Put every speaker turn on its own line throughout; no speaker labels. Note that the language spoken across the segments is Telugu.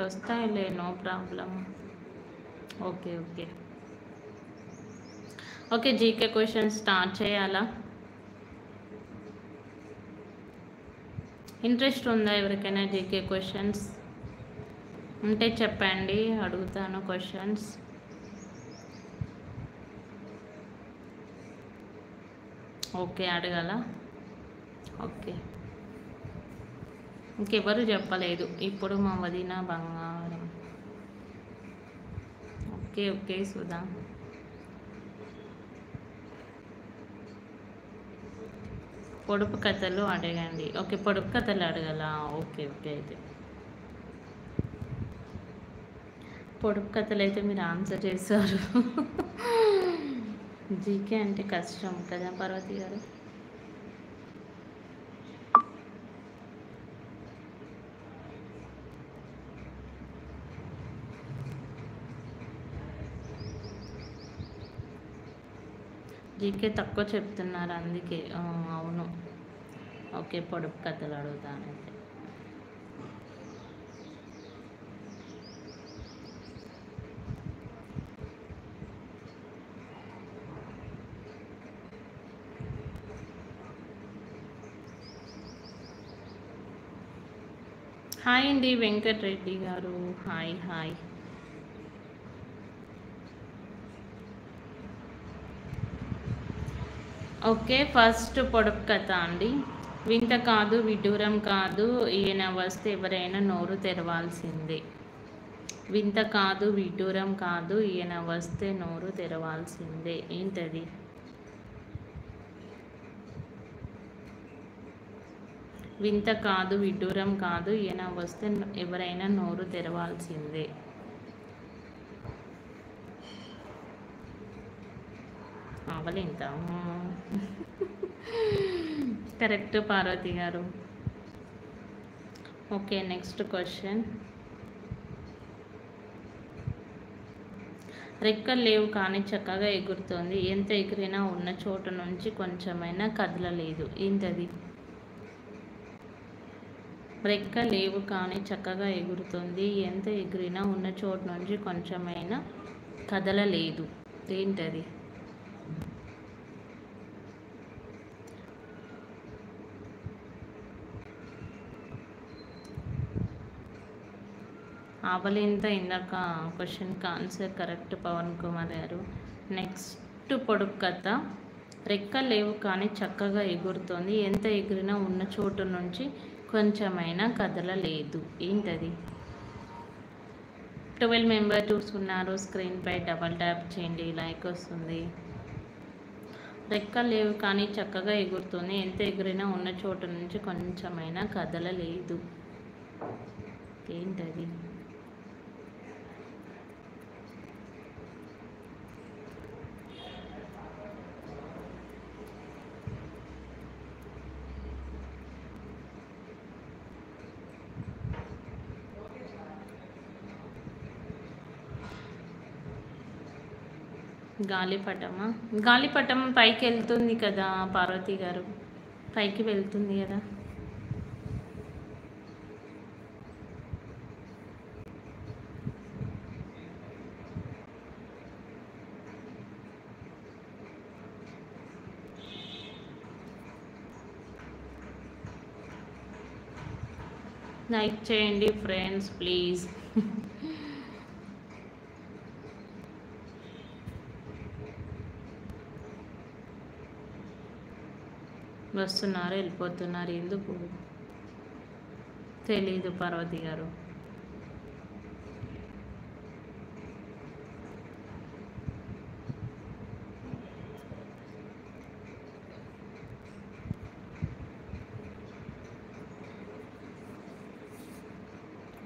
వస్తాయిలే, no problem. Okay okay okay. GK question start చేయాలా? ఇంట్రెస్ట్ ఉందా ఎవరికైనా జీకే క్వశ్చన్స్ ఉంటే చెప్పండి, అడుగుతాను క్వశ్చన్స్. ఓకే, అడగాల. ఓకే, ఇంకెవరు చెప్పలేదు ఇప్పుడు. మా వదిన బంగారం. Okay okay Sudha. పొడుపు కథలు అడగండి. ఓకే, పొడుపు కథలు అడగాల. Okay okay. అయితే పొడుపు కథలు అయితే మీరు ఆన్సర్ చేశారు. జీకే అంటే కష్టం కదా పార్వతి గారు. జీకే తక్కువ చెప్తున్నారు అందుకే. అవును. ఓకే, పొడుపు కథలు అడుగుతానైతే. హాయ్ అండి వెంకటరెడ్డి గారు. Hi hi. ఓకే, ఫస్ట్ పొడుపు కథ అండి. వింత కాదు విడ్డూరం కాదు, ఈయన వస్తే ఎవరైనా నోరు తెరవాల్సిందే. వింత కాదు విడ్డూరం కాదు, ఈయన వస్తే నోరు తెరవాల్సిందే. ఏంటది? వింత కాదు విడ్డూరం కాదు, ఈయన వస్తే ఎవరైనా నోరు తెరవాల్సిందే. అవలింత. కరెక్ట్ పార్వతి గారు. Okay, next question. రెక్కలు లేవు కానీ చక్కగా ఎగురుతోంది, ఎంత ఎగిరినా ఉన్న చోటు నుంచి కొంచెమైనా కదలలేదు. ఏంటది? రెక్క లేవు కానీ చక్కగా ఎగురుతుంది, ఎంత ఎగిరినా ఉన్న చోటు నుంచి కొంచెమైనా కదలలేదు. ఏంటది? ఆవలింత ఇందాక క్వశ్చన్కి ఆన్సర్ కరెక్ట్ పవన్ కుమార్ గారు. నెక్స్ట్ పొడుపు కథ. రెక్క లేవు కానీ చక్కగా ఎగురుతోంది, ఎంత ఎగిరినా ఉన్న చోటు నుంచి కొంచెమైనా కదలలేదు. ఏంటది? 12 మెంబర్స్ ఉన్నారు. స్క్రీన్పై డబల్ ట్యాప్ చేయండి, లైక్ వస్తుంది. రెక్క లేవు కానీ చక్కగా ఎగురుతోంది, ఎంత ఎగిరినా ఉన్న చోటు నుంచి కొంచెమైనా కదలలేదు. ఏంటది? గాలిపటమా? గాలిపటం పైకి వెళ్తుంది కదా పార్వతి గారు, పైకి వెళ్తుంది కదా. లైక్ చేయండి ఫ్రెండ్స్ ప్లీజ్. వస్తున్నారు వెళ్ళిపోతున్నారు ఎందుకు తెలీదు పార్వతి గారు.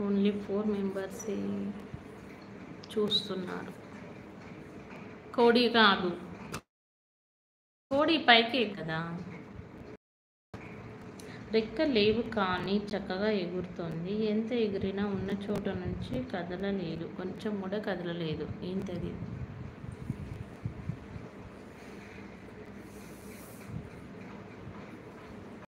ఓన్లీ 4 మెంబర్స్ చూస్తున్నారు. కోడి కాదు, కోడి పైకే కదా. రెక్క లేవు కానీ చక్కగా ఎగురుతోంది, ఎంత ఎగిరినా ఉన్న చోట నుంచి కదలలేదు, కొంచెం కూడా కదలలేదు. ఏంటది?